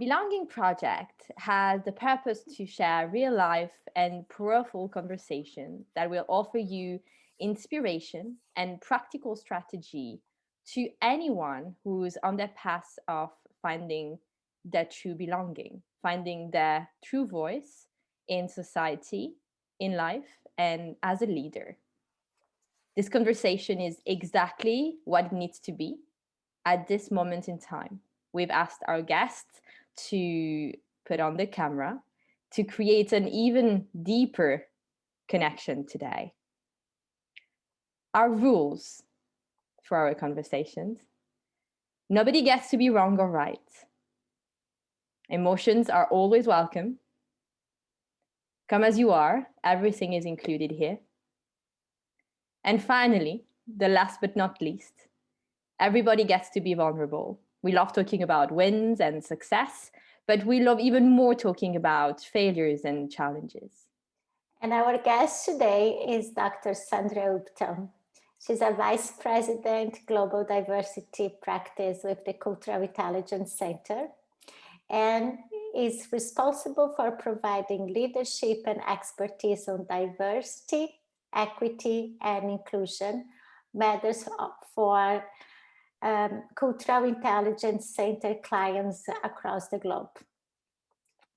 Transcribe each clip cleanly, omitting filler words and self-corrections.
Belonging Project has the purpose to share real life and powerful conversations that will offer you inspiration and practical strategy to anyone who's on their path of finding their true belonging, finding their true voice in society, in life, and as a leader. This conversation is exactly what it needs to be at this moment in time. We've asked our guests to put on the camera to create an even deeper connection today. Our rules for our conversations: nobody gets to be wrong or right. Emotions are always welcome. Come as you are, everything is included here. And finally, the last but not least, everybody gets to be vulnerable. We love talking about wins and success, but we love even more talking about failures and challenges. And our guest today is Dr. Sandra Upton. She's a Vice President Global Diversity Practice with the Cultural Intelligence Center and is responsible for providing leadership and expertise on diversity, equity, and inclusion matters for Cultural Intelligence Center clients across the globe.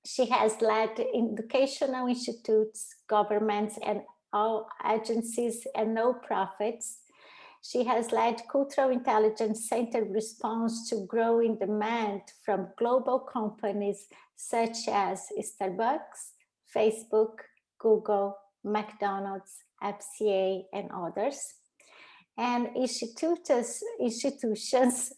She has led educational institutes, governments, and all agencies and no-profits. She has led Cultural Intelligence Center response to growing demand from global companies such as Starbucks, Facebook, Google, McDonald's, FCA, and others. And institutions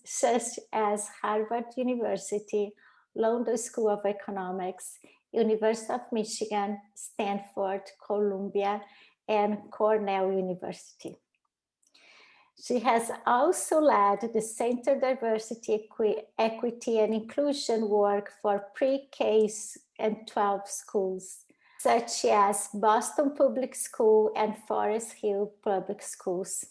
such as Harvard University, London School of Economics, University of Michigan, Stanford, Columbia, and Cornell University. She has also led the Center Diversity, Equity, and Inclusion work for pre-K and 12 schools, such as Boston Public School and Forest Hill Public Schools.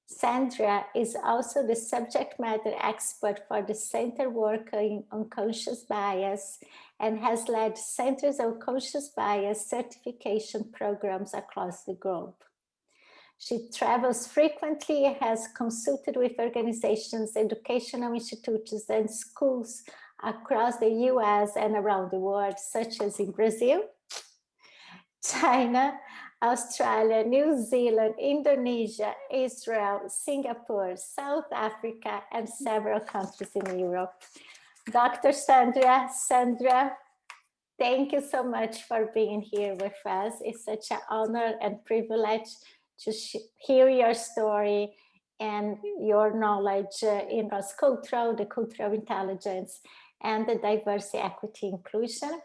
Sandra is also the subject matter expert for the Center work in unconscious bias and has led Centers of Conscious Bias certification programs across the globe. She travels frequently and has consulted with organizations, educational institutions, and schools across the US and around the world, such as in Brazil, China, Australia, New Zealand, Indonesia, Israel, Singapore, South Africa, and several countries in Europe. Dr. Sandra, thank you so much for being here with us. It's such an honor and privilege to hear your story and your knowledge in cross-cultural, the cultural intelligence, and the diversity, equity, inclusion.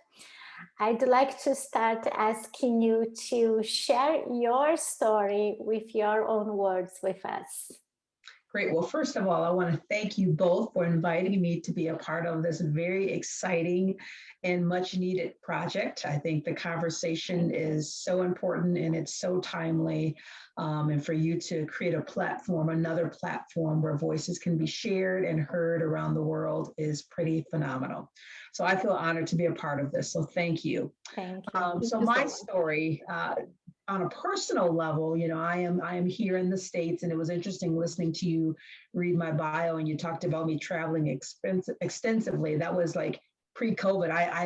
I'd like to start asking you to share your story with your own words with us. Great. Well, first of all, I want to thank you both for inviting me to be a part of this very exciting and much needed project. I think the conversation is so important and it's so timely. And for you to create a platform, another platform where voices can be shared and heard around the world is pretty phenomenal. So I feel honored to be a part of this. So thank you. Thank you. So my story, on a personal level, you know, I am here in the States, and it was interesting listening to you read my bio, and you talked about me traveling extensively. That was like pre-COVID. I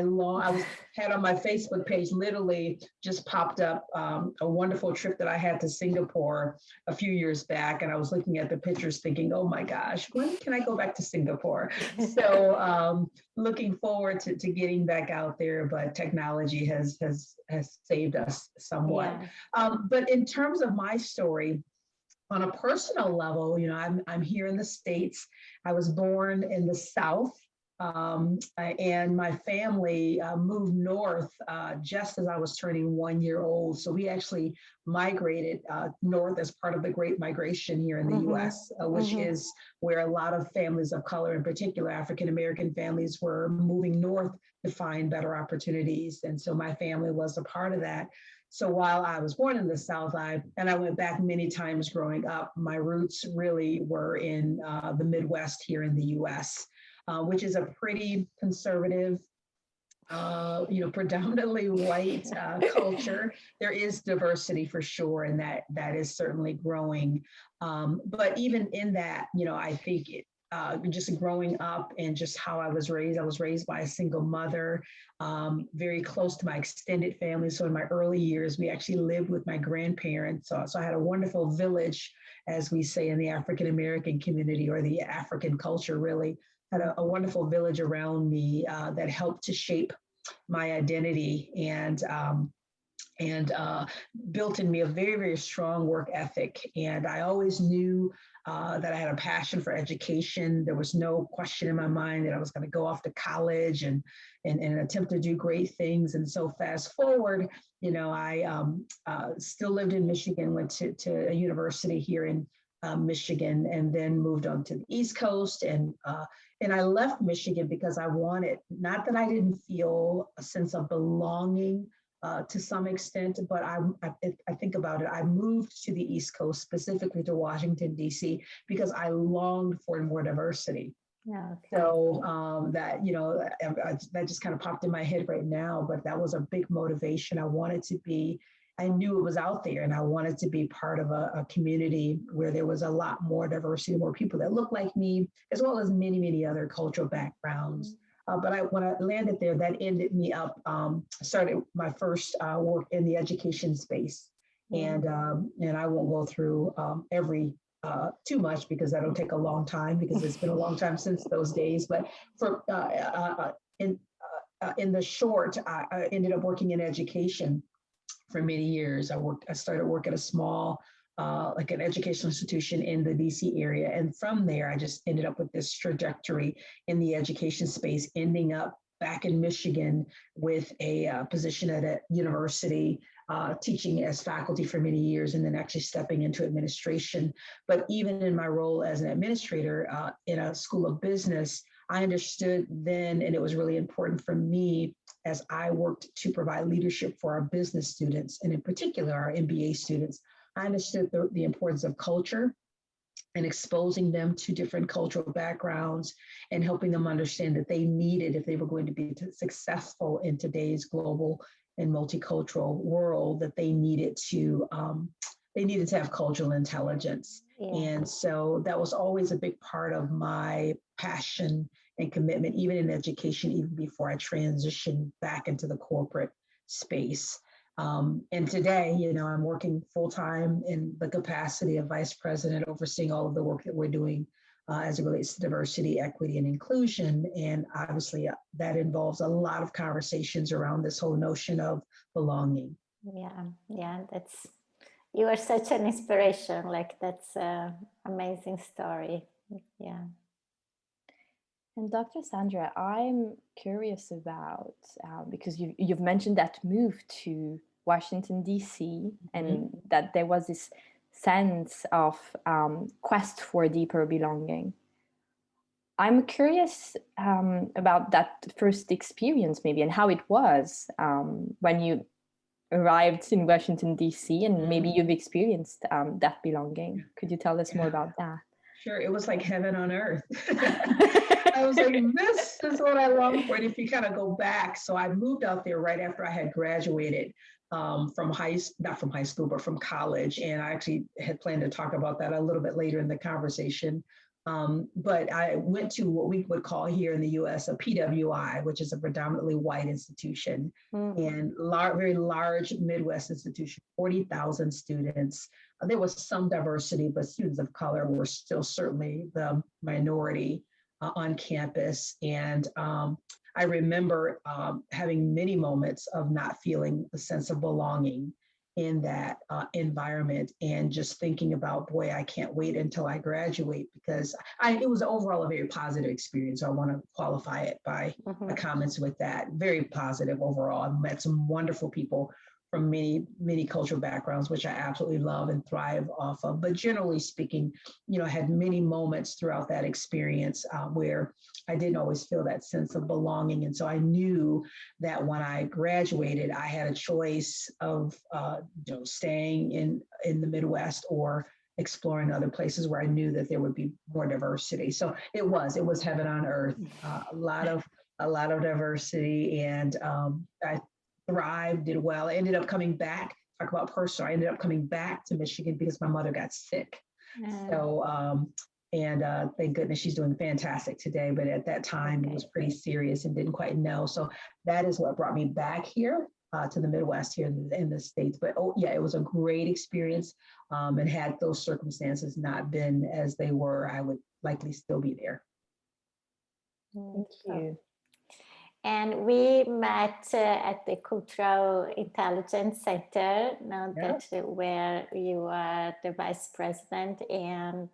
had on my Facebook page literally just popped up a wonderful trip that I had to Singapore a few years back, and I was looking at the pictures thinking, oh my gosh, when can I go back to Singapore? So looking forward to getting back out there, but technology has saved us somewhat. Yeah. But in terms of my story, on a personal level, you know, I'm here in the States. I was born in the South. And my family moved north just as I was turning 1 year old. So we actually migrated north as part of the Great Migration here in the US, which is where a lot of families of color, in particular African-American families, were moving north to find better opportunities. And so my family was a part of that. So while I was born in the South, I went back many times growing up, my roots really were in the Midwest here in the US. which is a pretty conservative, predominantly white culture. There is diversity for sure, and that is certainly growing. But even in that, I think just growing up and just how I was raised by a single mother, very close to my extended family. So in my early years, we actually lived with my grandparents. So I had a wonderful village, as we say in the African American community, or the African culture, really. Had a wonderful village around me that helped to shape my identity and built in me a very, very strong work ethic. And I always knew that I had a passion for education. There was no question in my mind that I was going to go off to college and attempt to do great things. And so fast forward, I still lived in Michigan, went to a university here in Michigan, and then moved on to the East Coast. And I left Michigan because I wanted, not that I didn't feel a sense of belonging to some extent, but I think about it, I moved to the East Coast, specifically to Washington, D.C., because I longed for more diversity. Yeah, okay. So that just kind of popped in my head right now, but that was a big motivation. I knew it was out there, and I wanted to be part of a community where there was a lot more diversity, more people that looked like me, as well as many, many other cultural backgrounds. But when I landed there, that ended me up, started my first work in the education space. And I won't go through every too much, because that'll take a long time, because it's been a long time since those days. But for in the short, I ended up working in education for many years. I started work at a small, like an educational institution in the DC area. And from there, I just ended up with this trajectory in the education space, ending up back in Michigan with a position at a university, teaching as faculty for many years, and then actually stepping into administration. But even in my role as an administrator in a school of business, I understood then, and it was really important for me as I worked to provide leadership for our business students, and in particular our MBA students, I understood the importance of culture and exposing them to different cultural backgrounds and helping them understand that they needed, if they were going to be successful in today's global and multicultural world, that they needed to have cultural intelligence. Yeah. And so that was always a big part of my passion and commitment, even in education, even before I transitioned back into the corporate space. And today, I'm working full-time in the capacity of vice president, overseeing all of the work that we're doing as it relates to diversity, equity, and inclusion. And obviously that involves a lot of conversations around this whole notion of belonging. Yeah, you are such an inspiration. Like, that's an amazing story. Yeah. And Dr. Sandra, I'm curious about, because you've mentioned that move to Washington, D.C., and that there was this sense of quest for deeper belonging. I'm curious about that first experience, maybe, and how it was when you arrived in Washington, D.C., and maybe you've experienced that belonging. Could you tell us more about that? Sure. It was like heaven on earth. I was like, this is what I long for. And if you kind of go back, so I moved out there right after I had graduated not from high school, but from college. And I actually had planned to talk about that a little bit later in the conversation. But I went to what we would call here in the US a PWI, which is a predominantly white institution, and very large Midwest institution, 40,000 students. There was some diversity, but students of color were still certainly the minority on campus. And I remember having many moments of not feeling a sense of belonging in that environment, and just thinking about, boy, I can't wait until I graduate, because it was overall a very positive experience. So I want to qualify it by the comments with that. Very positive overall. I met some wonderful people from many, many cultural backgrounds, which I absolutely love and thrive off of. But generally speaking, I had many moments throughout that experience where I didn't always feel that sense of belonging. And so I knew that when I graduated, I had a choice of staying in the Midwest or exploring other places where I knew that there would be more diversity. So it was heaven on earth, a lot of diversity, and I thrived, did well. I ended up coming back. Talk about personal. I ended up coming back to Michigan because my mother got sick. So and thank goodness she's doing fantastic today. But at that time, it was pretty serious and didn't quite know. So that is what brought me back here to the Midwest here in the States. But it was a great experience. And had those circumstances not been as they were, I would likely still be there. Thank you. And we met at the Cultural Intelligence Center, now that where you are the vice president, and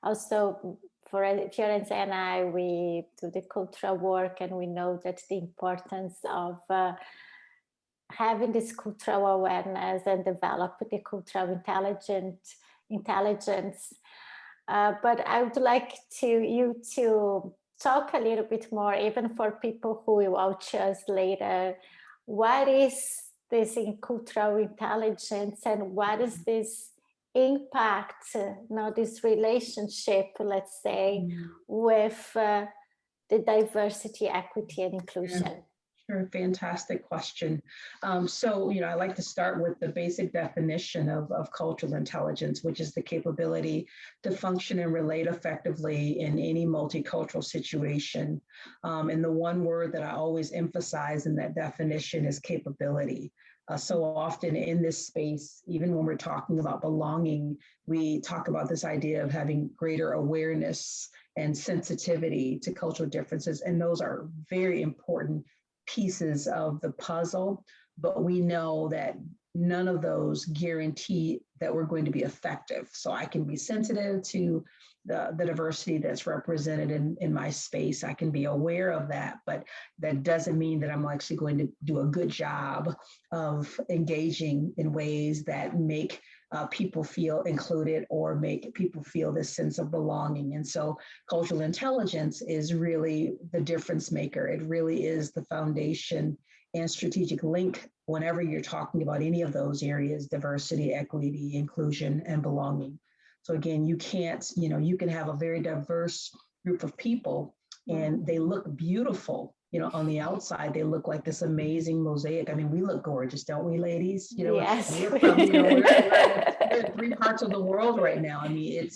also for Fiorenza and I, we do the cultural work, and we know that the importance of having this cultural awareness and develop the cultural intelligence. But I would like you to talk a little bit more, even for people who will watch us later, what is this in cultural intelligence, and what is this impact, this relationship, let's say, with the diversity, equity, and inclusion? Sure, fantastic question. So, I like to start with the basic definition of cultural intelligence, which is the capability to function and relate effectively in any multicultural situation. And the one word that I always emphasize in that definition is capability. So often in this space, even when we're talking about belonging, we talk about this idea of having greater awareness and sensitivity to cultural differences. And those are very important pieces of the puzzle, but we know that none of those guarantee that we're going to be effective. So I can be sensitive to the diversity that's represented in my space. I can be aware of that, but that doesn't mean that I'm actually going to do a good job of engaging in ways that make people feel included or make people feel this sense of belonging. And so cultural intelligence is really the difference maker. It really is the foundation and strategic link whenever you're talking about any of those areas: diversity, equity, inclusion, and belonging. So again, you can't, you can have a very diverse group of people and they look beautiful. On the outside, they look like this amazing mosaic. I mean, we look gorgeous, don't we, ladies? Yes. We're from, we're in 3 parts of the world right now. I mean,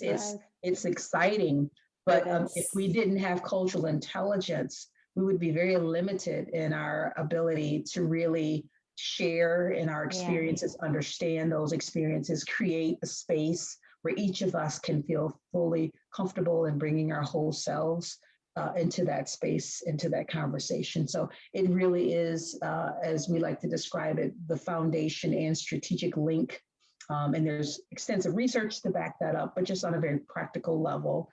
it's exciting. But if we didn't have cultural intelligence, we would be very limited in our ability to really share in our experiences, understand those experiences, create a space where each of us can feel fully comfortable in bringing our whole selves into that space, into that conversation. So it really is, as we like to describe it, the foundation and strategic link. And there's extensive research to back that up, but just on a very practical level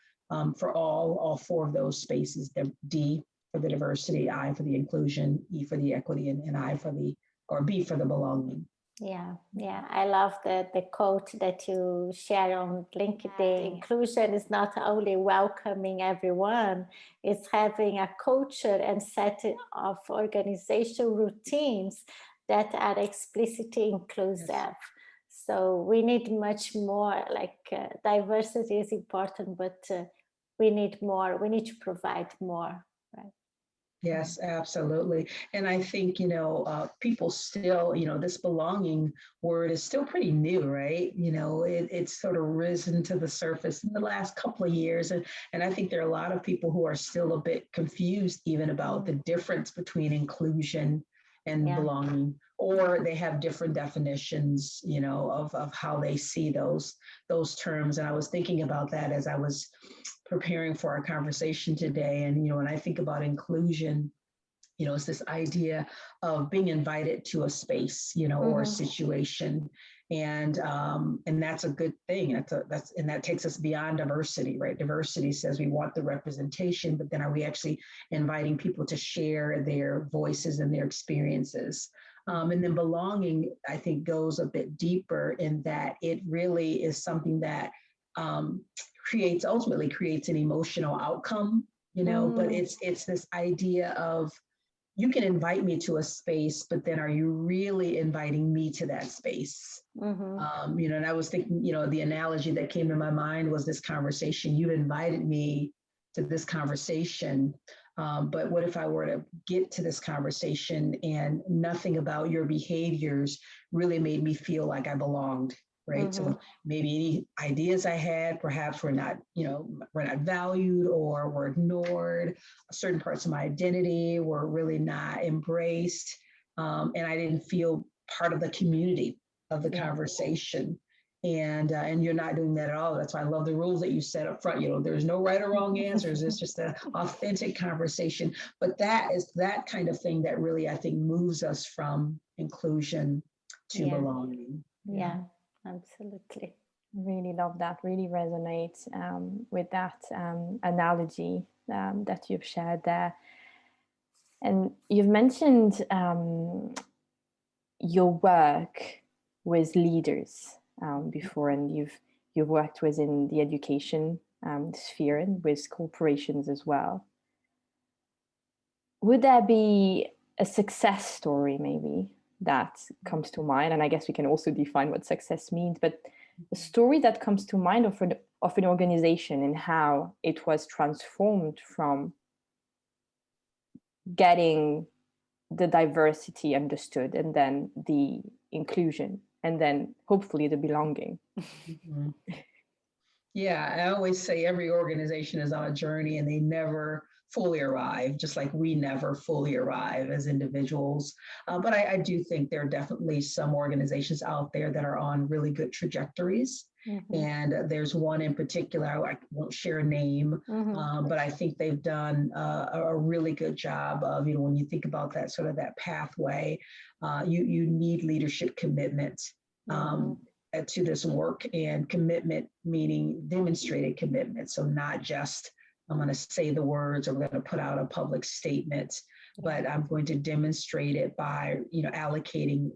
for all 4 of those spaces: D for the diversity, I for the inclusion, E for the equity, and I for B for the belonging. Yeah, I love the quote that you share on LinkedIn. Inclusion is not only welcoming everyone, it's having a culture and set of organizational routines that are explicitly inclusive. Yes. So we need much more, diversity is important, but we need more, we need to provide more, right? Yes, absolutely. And I think, people still, this belonging word is still pretty new, right? It's sort of risen to the surface in the last couple of years. And I think there are a lot of people who are still a bit confused even about the difference between inclusion and belonging, or they have different definitions, of how they see those terms. And I was thinking about that as I was preparing for our conversation today. And, when I think about inclusion, it's this idea of being invited to a space, or a situation. And that's a good thing. And that takes us beyond diversity, right? Diversity says we want the representation, but then are we actually inviting people to share their voices and their experiences? And then belonging, I think, goes a bit deeper in that it really is something that ultimately creates an emotional outcome, but it's this idea of you can invite me to a space, but then are you really inviting me to that space? And I was thinking, the analogy that came to my mind was this conversation. You invited me to this conversation, but what if I were to get to this conversation and nothing about your behaviors really made me feel like I belonged, right? So maybe any ideas I had perhaps were not, were not valued or were ignored. Certain parts of my identity were really not embraced, and I didn't feel part of the community of the conversation. And you're not doing that at all. That's why I love the rules that you set up front. There's no right or wrong answers. It's just an authentic conversation. But that is that kind of thing that really, I think, moves us from inclusion to belonging. Yeah, absolutely. Really love that. Really resonates with that analogy that you've shared there. And you've mentioned your work with leaders before, and you've worked within the education sphere and with corporations as well. Would there be a success story maybe that comes to mind? And I guess we can also define what success means, but a story that comes to mind of an organization and how it was transformed from getting the diversity understood and then the inclusion and then hopefully the belonging. Yeah, I always say every organization is on a journey and they never fully arrive, just like we never fully arrive as individuals. But I do think there are definitely some organizations out there that are on really good trajectories. And there's one in particular, I won't share a name, but I think they've done a really good job of, when you think about that sort of that pathway, you need leadership commitment to this work, and commitment meaning demonstrated commitment. So not just, I'm going to say the words, or we're going to put out a public statement, but I'm going to demonstrate it by, allocating,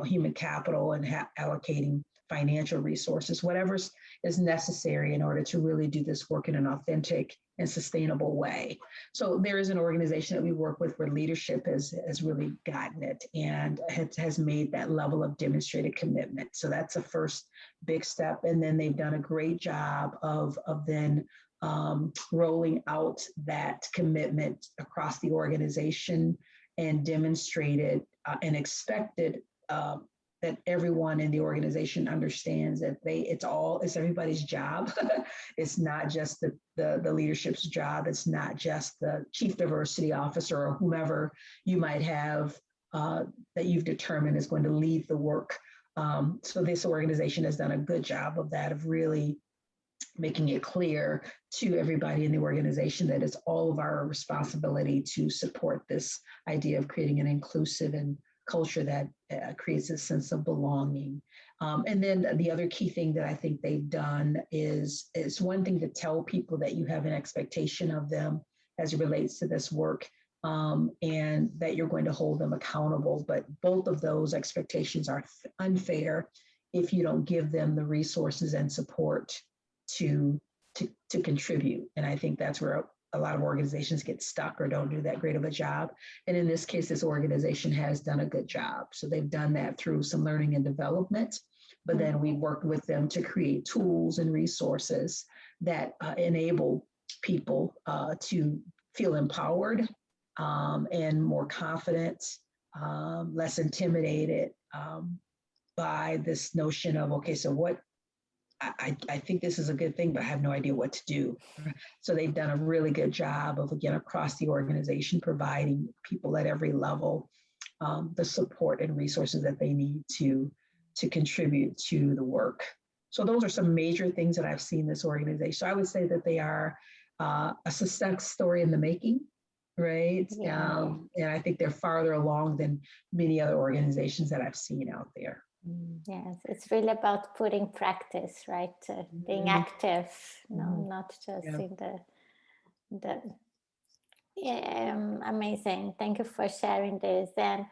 human capital and allocating financial resources, whatever is necessary in order to really do this work in an authentic and sustainable way. So there is an organization that we work with where leadership has really gotten it and has made that level of demonstrated commitment. So that's a first big step. And then they've done a great job of then rolling out that commitment across the organization and demonstrated and expected that everyone in the organization understands that it's everybody's job. It's not just the leadership's job. It's not just the chief diversity officer or whomever you might have that you've determined is going to lead the work. So this organization has done a good job of that, of really making it clear to everybody in the organization that it's all of our responsibility to support this idea of creating an inclusive and culture that creates a sense of belonging. And then the other key thing that I think they've done is it's one thing to tell people that you have an expectation of them as it relates to this work, and that you're going to hold them accountable. But both of those expectations are unfair if you don't give them the resources and support to contribute. And I think that's where a lot of organizations get stuck or don't do that great of a job. And in this case, this organization has done a good job. So they've done that through some learning and development, but then we worked with them to create tools and resources that enable people to feel empowered and more confident, less intimidated by this notion of, okay, so what, I think this is a good thing, but I have no idea what to do. So they've done a really good job of, again, across the organization, providing people at every level the support and resources that they need to contribute to the work. So those are some major things that I've seen this organization. So I would say that they are a success story in the making, right? Yeah. And I think they're farther along than many other organizations that I've seen out there. Yes, it's really about putting practice, right? Being active, not just in the. Amazing. Thank you for sharing this. And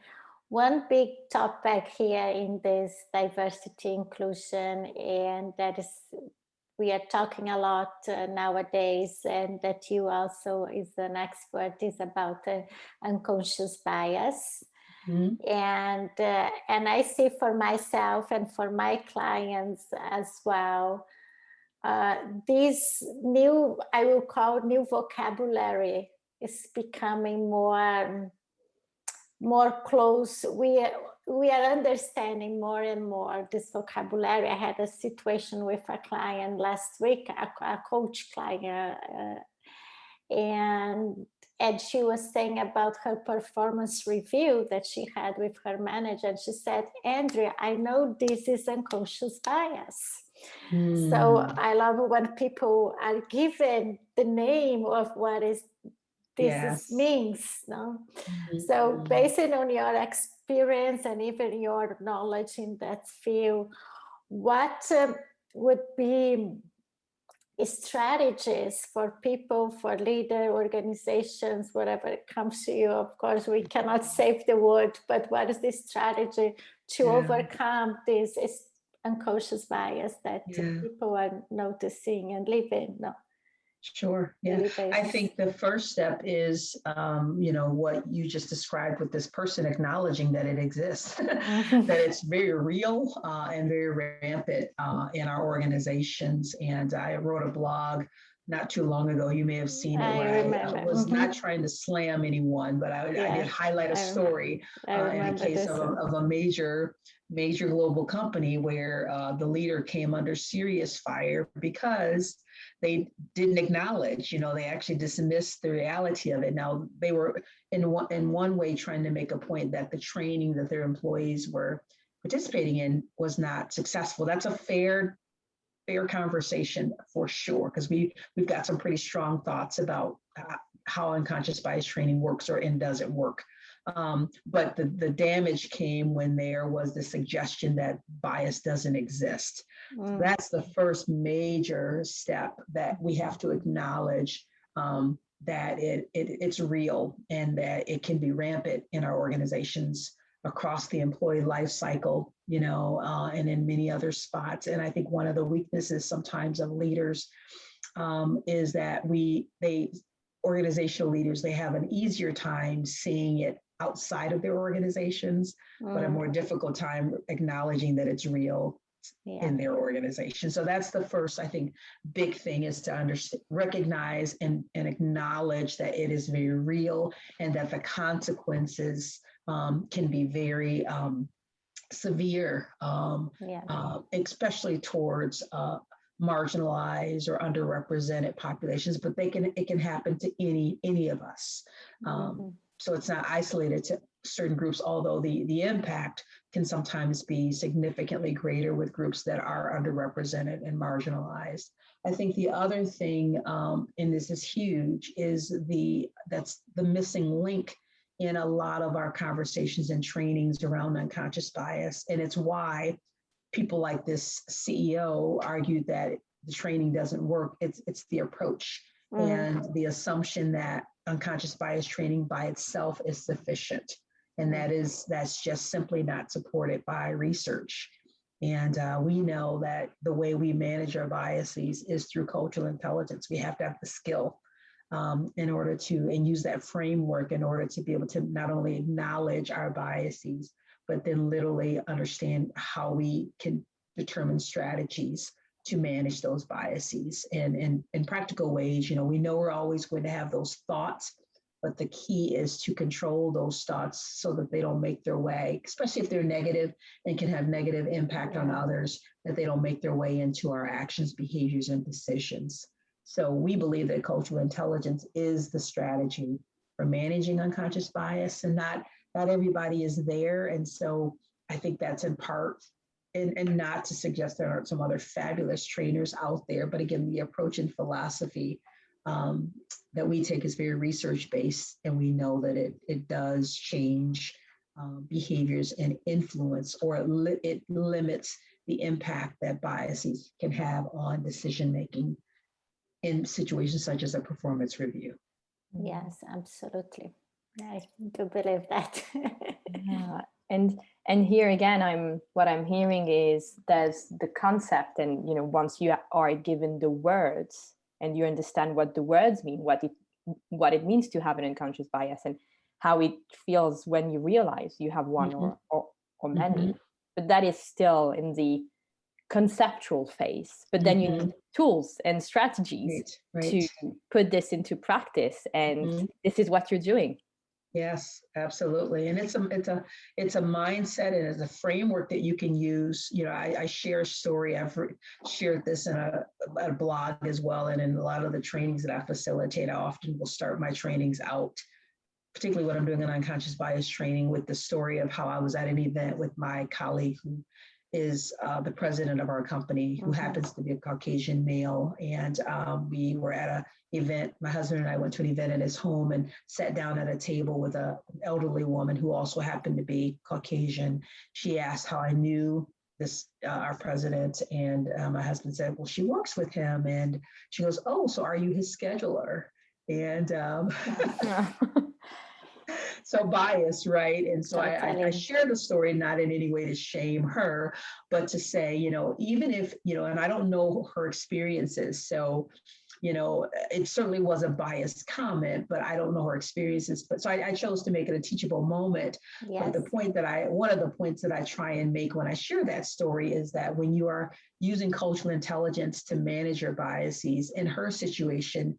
one big topic here in this diversity inclusion, and that is we are talking a lot nowadays, and that you also is an expert, is about unconscious bias. Mhm. And I see for myself and for my clients as well, this new, I will call new vocabulary is becoming more close. We are understanding more and more this vocabulary. I had a situation with a client last week, a coach client, and she was saying about her performance review that she had with her manager, and she said, Andrea, I know this is unconscious bias. So I love when people are given the name of what is this means. No? So based on your experience and even your knowledge in that field, what would be strategies for people, for leader organizations, whatever it comes to you? Of course, we cannot save the world, but what is the strategy to overcome this unconscious bias that people are noticing and living? No. Sure. Yeah. I think the first step is, what you just described with this person acknowledging that it exists, that it's very real and very rampant in our organizations. And I wrote a blog not too long ago. You may have seen it, where I was not trying to slam anyone, but I did highlight a story in a case of a major global company where the leader came under serious fire because they didn't acknowledge, they actually dismissed the reality of it. Now, they were in one way trying to make a point that the training that their employees were participating in was not successful. That's a fair conversation for sure, because we've got some pretty strong thoughts about how unconscious bias training works and doesn't work. But the damage came when there was the suggestion that bias doesn't exist. So that's the first major step, that we have to acknowledge that it's real and that it can be rampant in our organizations across the employee life cycle, and in many other spots. And I think one of the weaknesses sometimes of leaders is that organizational leaders, they have an easier time seeing it outside of their organizations, but a more difficult time acknowledging that it's real in their organization. So that's the first, I think, big thing, is to recognize and acknowledge that it is very real, and that the consequences can be very severe, especially towards marginalized or underrepresented populations, but it can happen to any of us. So it's not isolated to certain groups, although the impact can sometimes be significantly greater with groups that are underrepresented and marginalized. I think the other thing, and this is huge, is that's the missing link in a lot of our conversations and trainings around unconscious bias. And it's why people like this CEO argued that the training doesn't work. It's the approach and the assumption that unconscious bias training by itself is sufficient. And that's just simply not supported by research. And we know that the way we manage our biases is through cultural intelligence. We have to have the skill in order to, and use that framework in order to be able to not only acknowledge our biases, but then literally understand how we can determine strategies to manage those biases. And in practical ways, we know we're always going to have those thoughts, but the key is to control those thoughts so that they don't make their way, especially if they're negative and can have negative impact on others, that they don't make their way into our actions, behaviors, and decisions. So we believe that cultural intelligence is the strategy for managing unconscious bias, and not everybody is there. And so I think that's in part, and not to suggest there aren't some other fabulous trainers out there, but again, the approach and philosophy that we take is very research-based, and we know that it does change behaviors and influence, or it limits the impact that biases can have on decision-making in situations such as a performance review. Yes, absolutely. I do believe that. And here again, what I'm hearing is there's the concept, and once you are given the words and you understand what the words mean, what it means to have an unconscious bias, and how it feels when you realize you have one or many. But that is still in the conceptual phase. But then you need tools and strategies to put this into practice, and this is what you're doing. Yes, absolutely. And it's a mindset, and it's a framework that you can use. I share a story. I've shared this in a blog as well. And in a lot of the trainings that I facilitate, I often will start my trainings out, particularly when I'm doing an unconscious bias training, with the story of how I was at an event with my colleague who is the president of our company, who happens to be a Caucasian male. And we were at an event. My husband and I went to an event at his home and sat down at a table with an elderly woman who also happened to be Caucasian. She asked how I knew this, our president, and my husband said, well, she works with him. And she goes, oh, so are you his scheduler? And so biased, right? And so I share the story, not in any way to shame her, but to say, even if, and I don't know her experiences. So, it certainly was a biased comment, but I don't know her experiences. But so I chose to make it a teachable moment. Yes. But one of the points that I try and make when I share that story is that when you are using cultural intelligence to manage your biases, in her situation,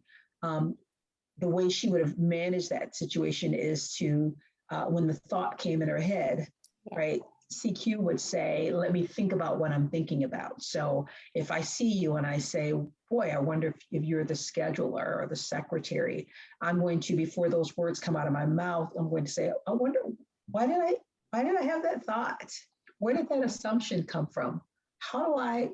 the way she would have managed that situation is to, when the thought came in her head, right? CQ would say, let me think about what I'm thinking about. So if I see you and I say, boy, I wonder if you're the scheduler or the secretary, I'm going to, before those words come out of my mouth, I'm going to say, I wonder, why did I have that thought? Where did that assumption come from? How do I,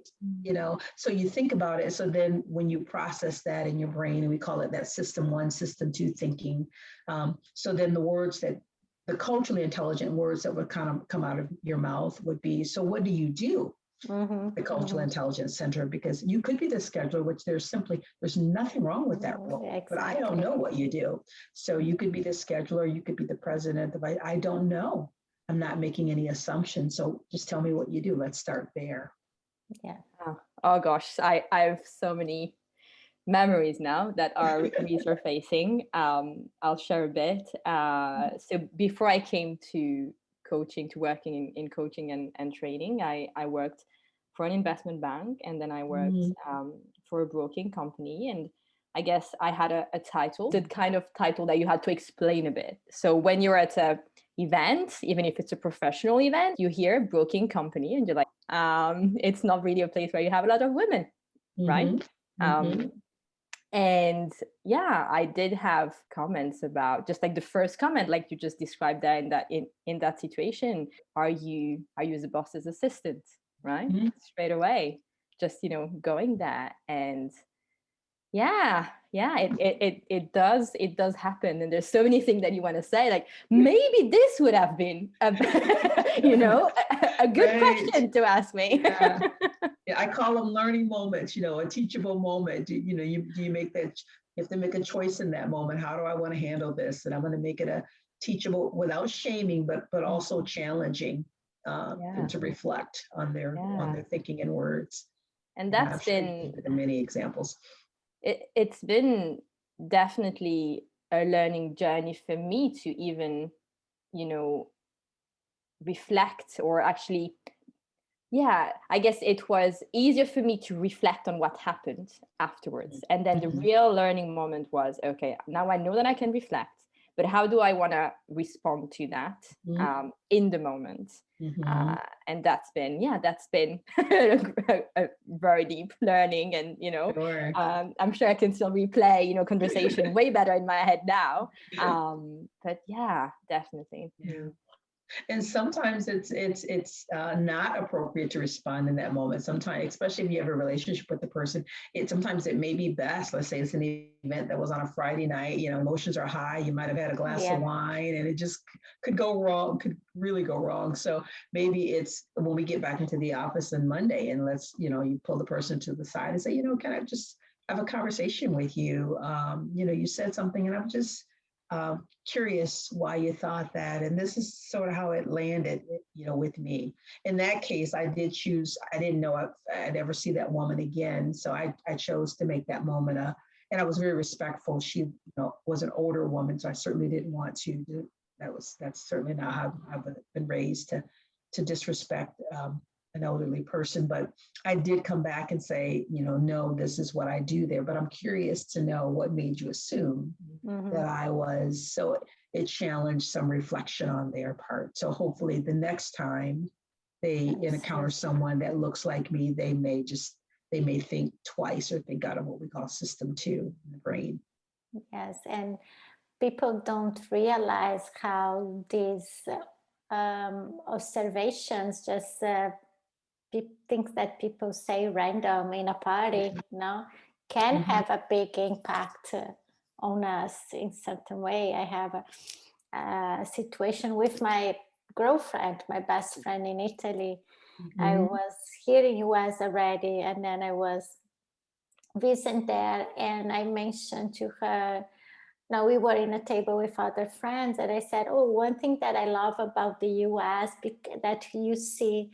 so you think about it. So then when you process that in your brain, and we call it that system 1, system 2 thinking. So then the culturally intelligent words that would kind of come out of your mouth would be, so what do you do? The cultural intelligence center, because you could be the scheduler, which there's nothing wrong with that role, but I don't know what you do. So you could be the scheduler, you could be the president. I don't know. I'm not making any assumptions. So just tell me what you do. Let's start there. Yeah. Oh gosh, I have so many memories now that are resurfacing. I'll share a bit. So before I came to working in coaching and training, I worked for an investment bank, and then I worked for a broking company. And I guess I had a title, the kind of title that you had to explain a bit. So when you're at a event, even if it's a professional event, you hear broking company and you're like, it's not really a place where you have a lot of women, right? And yeah, I did have comments about, just like the first comment, like you just described that in that situation, are you the boss's assistant, right? Straight away, just going there. And it does happen. And there's so many things that you want to say, like maybe this would have been a good question to ask me. Yeah, I call them learning moments, a teachable moment. You make that, you have to make a choice in that moment. How do I want to handle this? And I'm going to make it a teachable without shaming, but also challenging, and to reflect on their thinking and words. And that's been many examples. It's been definitely a learning journey for me to even, reflect, or actually, I guess it was easier for me to reflect on what happened afterwards. And then the real learning moment was, okay, now I know that I can reflect, but how do I want to respond to that in the moment? And that's been a very deep learning. And Sure. I'm sure I can still replay conversation way better in my head now, but definitely. And sometimes it's not appropriate to respond in that moment. Sometimes, especially if you have a relationship with the person, sometimes it may be best. Let's say it's an event that was on a Friday night, emotions are high. You might have had a glass of wine, and it just could go wrong, could really go wrong. So maybe it's when we get back into the office on Monday, and let's, you pull the person to the side and say, can I just have a conversation with you? You said something, and curious why you thought that. And this is sort of how it landed, with me. In that case, I didn't know I'd ever see that woman again. So I chose to make that moment and I was very respectful. She was an older woman, so I certainly didn't want to do, that's certainly not how I've been raised to disrespect an elderly person. But I did come back and say, no, this is what I do there. But I'm curious to know what made you assume that I was. So it challenged some reflection on their part. So hopefully the next time they encounter someone that looks like me, they may think twice or think out of what we call system 2 in the brain. Yes, and people don't realize how these observations just things that people say random in a party, can have a big impact on us in certain way. I have a situation with my girlfriend, my best friend in Italy. I was here in US already, and then I was visiting there, and I mentioned to her, now we were in a table with other friends, and I said, oh, one thing that I love about the US, that you see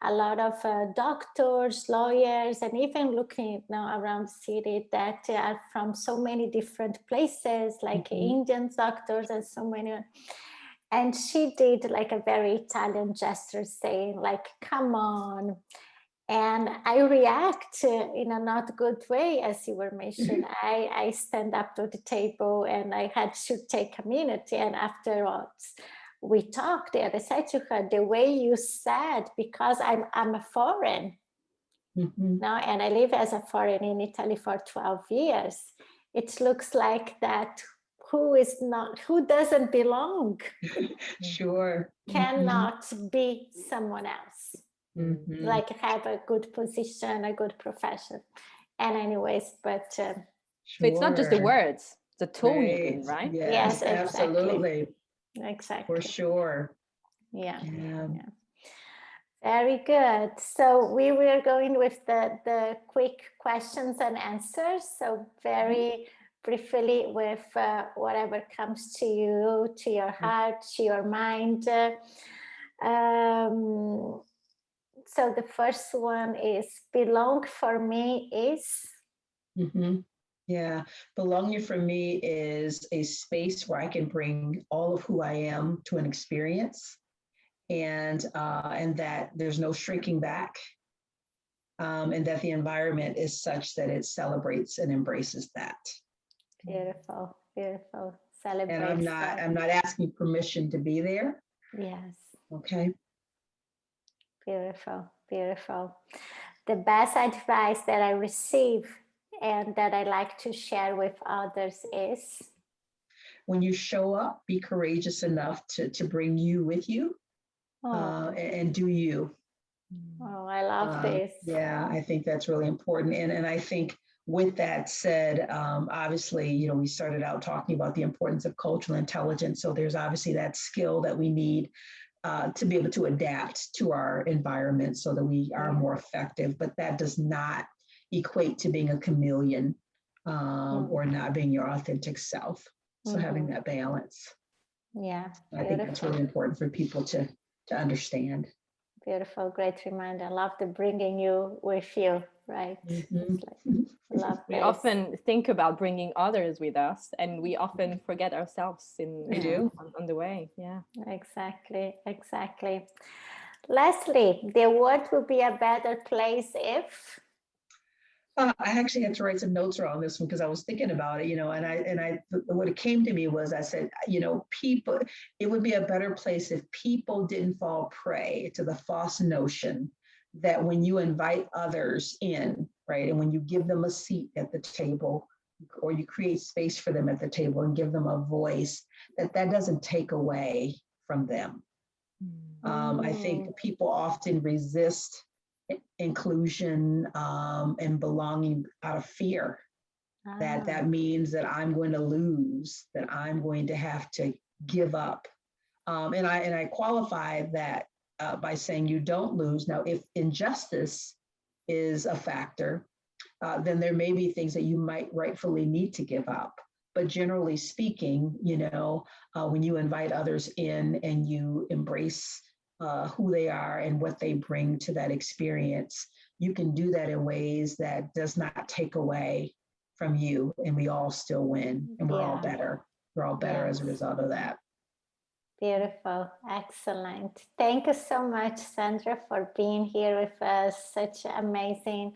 a lot of doctors, lawyers, and even looking now around the city that are from so many different places, like Indian doctors and so many. And she did like a very Italian gesture saying like, come on. And I react in a not good way, as you were mentioning. I stand up to the table and I had to take a minute. And afterwards, we talked and I said to her, the way you said, because I'm a foreign now, and I live as a foreign in Italy for 12 years. It looks like that who doesn't belong sure cannot be someone else. Like have a good position, a good profession. And anyways, but so it's not just the words, the tone even, right? Yes, absolutely. Exactly. For sure. Yeah. Very good. So we were going with the quick questions and answers. So very briefly with whatever comes to you, to your heart, to your mind. So the first one is belong for me is? Yeah, belonging for me is a space where I can bring all of who I am to an experience, and that there's no shrinking back, and that the environment is such that it celebrates and embraces that. Beautiful, beautiful. Celebrates. And I'm not asking permission to be there. Yes. Okay. Beautiful, beautiful. The best advice that I receive and that I like to share with others is? When you show up, be courageous enough to bring you with you, and do you. Oh, I love this. Yeah, I think that's really important. And I think with that said, obviously, we started out talking about the importance of cultural intelligence. So there's obviously that skill that we need to be able to adapt to our environment so that we are more effective. But that does not equate to being a chameleon or not being your authentic self. So having that balance. Yeah. I think that's really important for people to understand. Beautiful, great reminder. I love the bringing you with you, right? Love we often think about bringing others with us, and we often forget ourselves on the way. Yeah, exactly. Leslie, the world would be a better place if? I actually had to write some notes around this one because I was thinking about it, and what it came to me was I said, people, it would be a better place if people didn't fall prey to the false notion that when you invite others in, right, and when you give them a seat at the table or you create space for them at the table and give them a voice, that doesn't take away from them. I think people often resist inclusion and belonging out of fear that means that I'm going to lose, that I'm going to have to give up, and I qualify that by saying you don't lose. Now, if injustice is a factor, then there may be things that you might rightfully need to give up. But generally speaking, when you invite others in and you embrace who they are and what they bring to that experience, you can do that in ways that does not take away from you, and we all still win, and we're all better. We're all better as a result of that. Beautiful. Excellent. Thank you so much, Sandra, for being here with us. Such amazing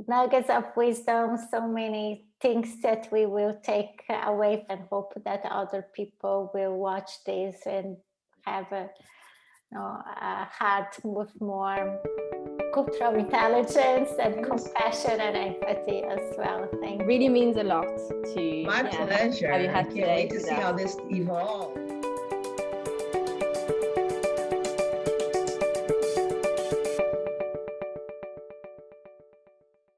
nuggets of wisdom, so many things that we will take away, and hope that other people will watch this and have a heart with more cultural intelligence and compassion and empathy as well. Thank you. Really means a lot to My pleasure. have you had I can't wait to see today. how this evolves.